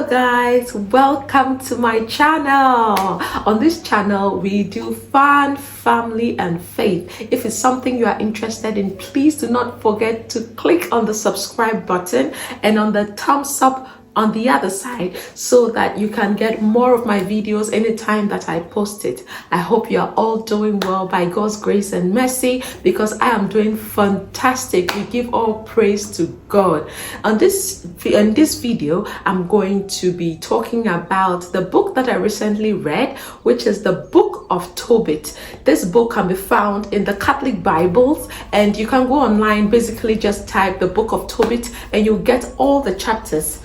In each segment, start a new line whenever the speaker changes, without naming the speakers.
Hello guys, welcome to my channel. On this channel we do fun, family and faith. If it's something you are interested in, please do not forget to click on the subscribe button and on the thumbs up on the other side so that you can get more of my videos anytime that I post it. I hope you are all doing well by God's grace and mercy, because I am doing fantastic. We give all praise to God. In this video, I'm going to be talking about the book that I recently read, which is the book of Tobit. This book can be found in the Catholic Bibles, and you can go online, basically just type the book of Tobit and you'll get all the chapters.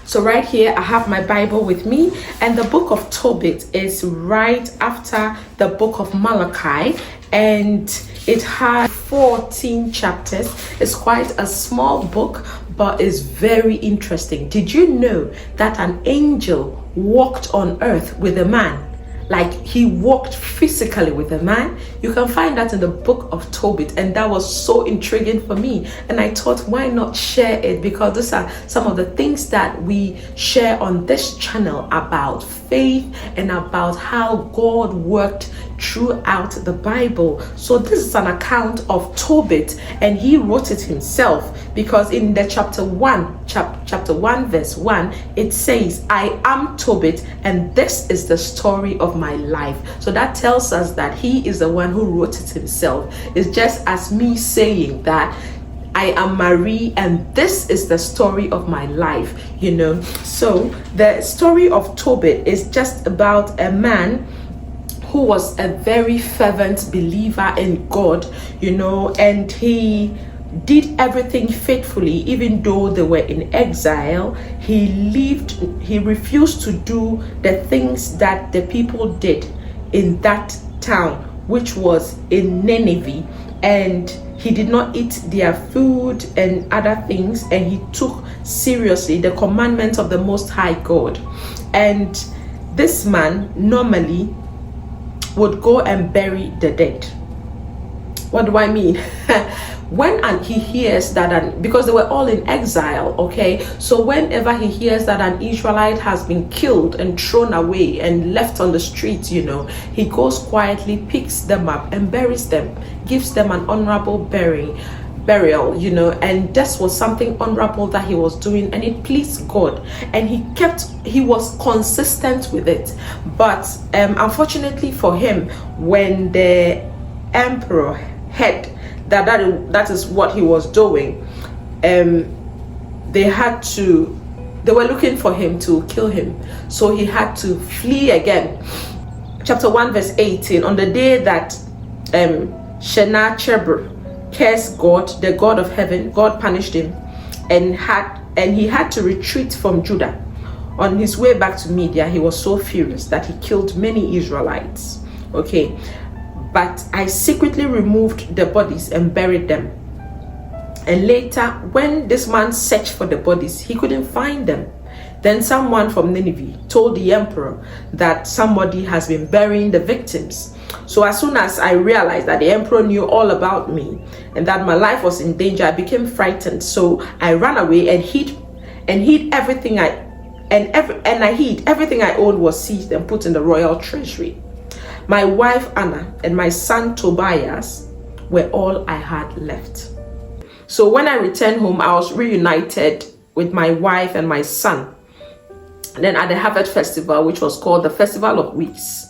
So right here, I have my Bible with me, and the book of Tobit is right after the book of Malachi, and it has 14 chapters. It's quite a small book, but it's very interesting. Did you know that an angel walked on earth with a man? Like, he walked physically with a man. You can find that in the book of Tobit, and that was so intriguing for me. And I thought, why not share it? Because these are some of the things that we share on this channel about faith and about how God worked throughout the Bible. So this is an account of Tobit, and he wrote it himself, because in the chapter 1 verse 1, it says, I am Tobit, and this is the story of my life. So that tells us that he is the one who wrote it himself. It's just as me saying that I am Marie and this is the story of my life, you know. So the story of Tobit is just about a man who was a very fervent believer in God, you know, and he did everything faithfully. Even though they were in exile, he refused to do the things that the people did in that town, which was in Nineveh, and he did not eat their food and other things, and he took seriously the commandments of the Most High God. And this man normally would go and bury the dead. What do I mean? When he hears that, because they were all in exile, okay, so whenever he hears that an Israelite has been killed and thrown away and left on the streets, you know, he goes quietly, picks them up and buries them, gives them an honorable burial, you know. And this was something honorable that he was doing, and it pleased God, and he was consistent with it. But unfortunately for him, when the emperor heard that is what he was doing, they were looking for him to kill him, so he had to flee again. Chapter 1 verse 18, on the day that Sennacherib cursed God, the God of heaven, God punished him, and he had to retreat from Judah. On his way back to Media, he was so furious that he killed many Israelites, okay. But I secretly removed the bodies and buried them. And later, when this man searched for the bodies, he couldn't find them. Then someone from Nineveh told the emperor that somebody has been burying the victims. So as soon as I realized that the emperor knew all about me and that my life was in danger, I became frightened. So I ran away and hid everything everything I owned was seized and put in the royal treasury. My wife Anna and my son Tobias were all I had left. So when I returned home, I was reunited with my wife and my son. And then at the Harvest Festival, which was called the Festival of Weeks,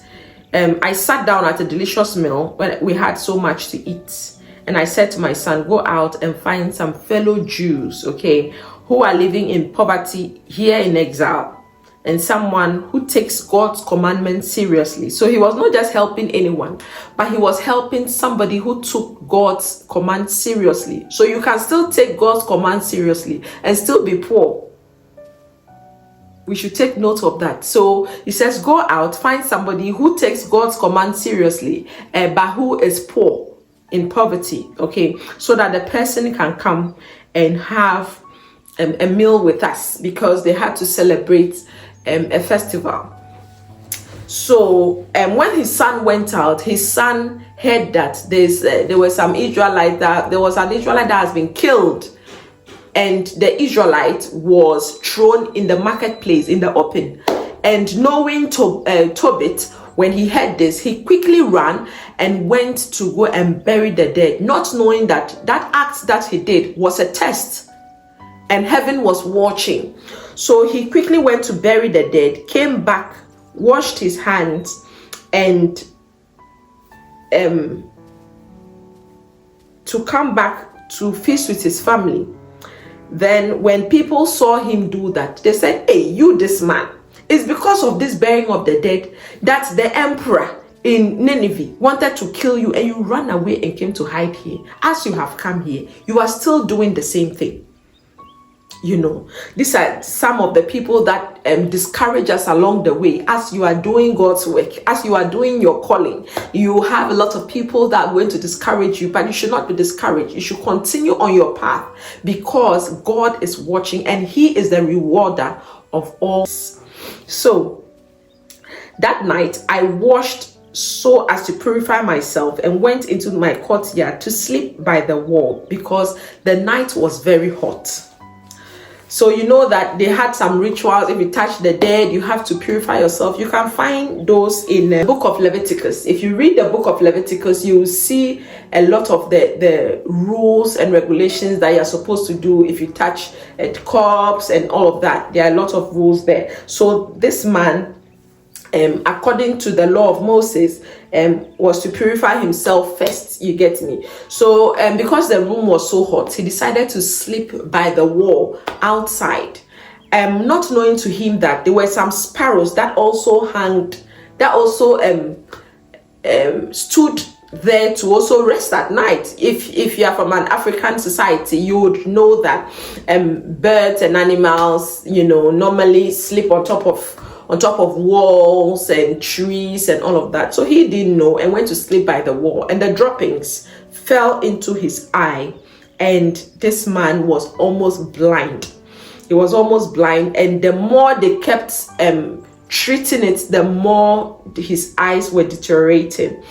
I sat down at a delicious meal when we had so much to eat. And I said to my son, go out and find some fellow Jews, okay, who are living in poverty here in exile, and someone who takes God's commandments seriously. So he was not just helping anyone, but he was helping somebody who took God's command seriously. So you can still take God's command seriously and still be poor. We should take note of that. So he says, go out, find somebody who takes God's command seriously, but who is poor, in poverty, okay, so that the person can come and have a meal with us, because they had to celebrate a festival. So when his son went out, his son heard that there was an Israelite that has been killed, and the Israelite was thrown in the marketplace in the open. And knowing Tobit, when he heard this, he quickly ran and went to go and bury the dead, not knowing that that act that he did was a test and heaven was watching. So he quickly went to bury the dead, came back, washed his hands, and to come back to feast with his family. Then when people saw him do that, they said, hey, you, this man, it's because of this burying of the dead that the emperor in Nineveh wanted to kill you, and you ran away and came to hide here. As you have come here, you are still doing the same thing. You know, these are some of the people that discourage us along the way. As you are doing God's work, as you are doing your calling, you have a lot of people that are going to discourage you, but you should not be discouraged. You should continue on your path, because God is watching and he is the rewarder of all. So that night I washed so as to purify myself and went into my courtyard to sleep by the wall, because the night was very hot. So you know that they had some rituals. If you touch the dead, you have to purify yourself. You can find those in the book of Leviticus. If you read the book of Leviticus, you will see a lot of the rules and regulations that you're supposed to do if you touch a corpse and all of that. There are a lot of rules there. So this man, according to the law of Moses, was to purify himself first. You get me? So because the room was so hot, he decided to sleep by the wall outside, not knowing to him that there were some sparrows that also stood there to also rest at night. If you are from an African society, you would know that birds and animals, you know, normally sleep on top of walls and trees and all of that. So he didn't know and went to sleep by the wall, and the droppings fell into his eye, and this man was almost blind. He was almost blind, and the more they kept treating it, the more his eyes were deteriorating.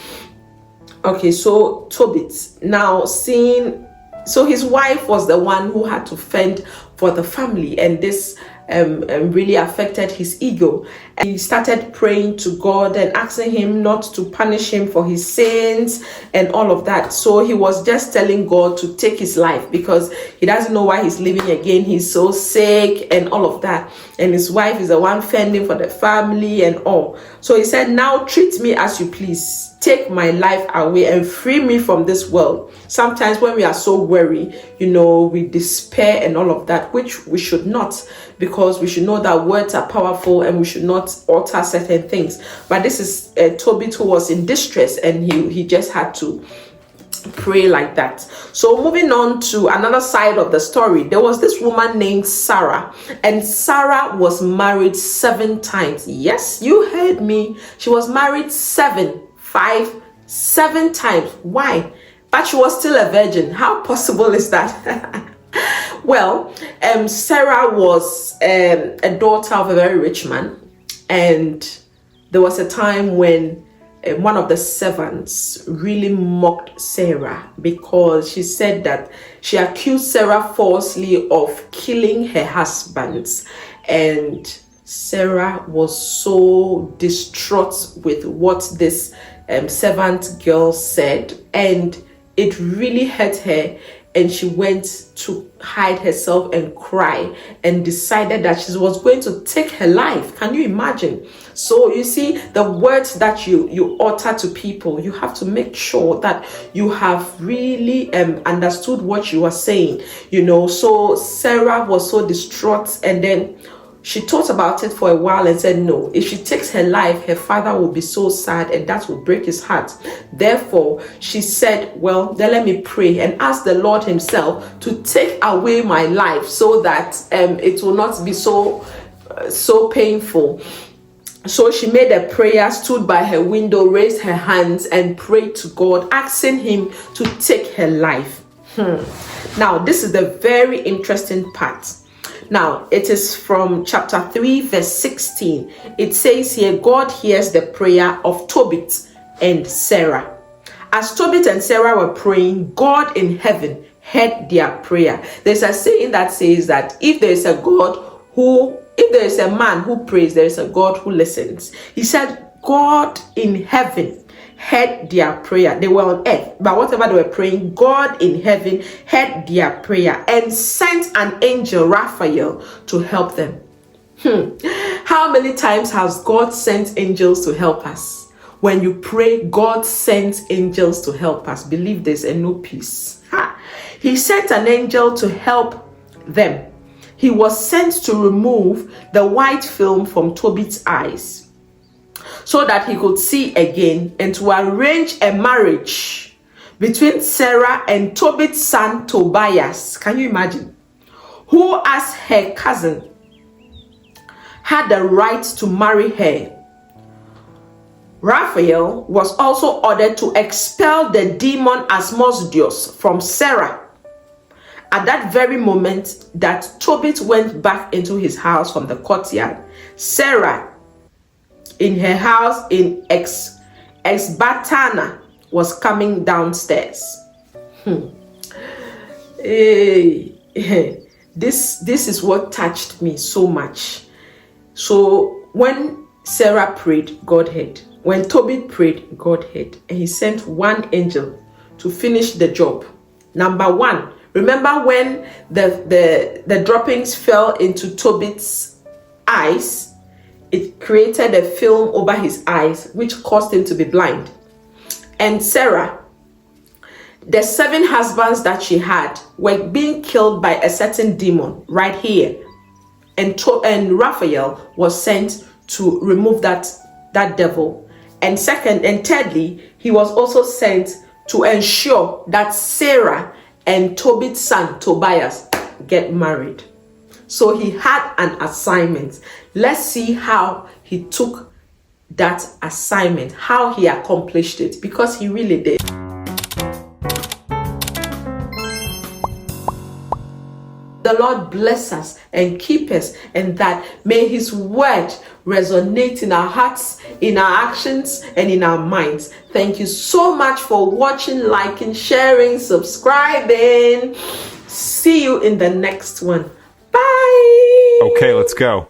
Okay, so Tobit now seeing, so his wife was the one who had to fend for the family, and this really affected his ego. And he started praying to God and asking him not to punish him for his sins and all of that. So he was just telling God to take his life, because he doesn't know why he's living again. He's so sick and all of that, and his wife is the one fending for the family and all. So he said, now treat me as you please. Take my life away and free me from this world. Sometimes when we are so worried, you know, we despair and all of that, which we should not, because we should know that words are powerful and we should not alter certain things. But this is Tobit, who was in distress, and he just had to pray like that. So moving on to another side of the story, there was this woman named Sarah, and Sarah was married 7 times. Yes, you heard me. She was married 7 times. Why? But she was still a virgin. How possible is that? Well, Sarah was a daughter of a very rich man, and there was a time when one of the servants really mocked Sarah, because she said that she accused Sarah falsely of killing her husbands, and Sarah was so distraught with what this servant girl said, and it really hurt her, and she went to hide herself and cry, and decided that she was going to take her life. Can you imagine? So you see, the words that you utter to people, you have to make sure that you have really understood what you are saying, you know. So Sarah was so distraught, and then she thought about it for a while and said, no, if she takes her life, her father will be so sad, and that will break his heart. Therefore, she said, well, then let me pray and ask the Lord himself to take away my life, so that it will not be so painful. So she made a prayer, stood by her window, raised her hands and prayed to God, asking him to take her life. Now, this is the very interesting part. Now, it is from chapter 3, verse 16. It says here, God hears the prayer of Tobit and Sarah. As Tobit and Sarah were praying, God in heaven heard their prayer. There's a saying that says that if there is a man who prays, there is a God who listens. He said, God in heaven heard their prayer. They were on earth, but whatever they were praying, God in heaven heard their prayer and sent an angel, Raphael, to help them. How many times has God sent angels to help us? When you pray, God sends angels to help us. Believe this and no peace. He sent an angel to help them. He was sent to remove the white film from Tobit's eyes so that he could see again, and to arrange a marriage between Sarah and Tobit's son Tobias. Can you imagine? Who, as her cousin, had the right to marry her. Raphael was also ordered to expel the demon Asmodeus from Sarah. At that very moment that Tobit went back into his house from the courtyard, Sarah, in her house in Ecbatana, was coming downstairs. This is what touched me so much. So when Sarah prayed, God heard. When Tobit prayed, God heard. And he sent one angel to finish the job. Number one, remember when the droppings fell into Tobit's eyes? It created a film over his eyes, which caused him to be blind. And Sarah, the 7 husbands that she had were being killed by a certain demon right here. And Raphael was sent to remove that devil. And thirdly, he was also sent to ensure that Sarah and Tobit's son Tobias get married. So he had an assignment. Let's see how he took that assignment, how he accomplished it, because he really did. The Lord bless us and keep us, and that may his word resonate in our hearts, in our actions, and in our minds. Thank you so much for watching, liking, sharing, subscribing. See you in the next one. Bye.
Okay, let's go.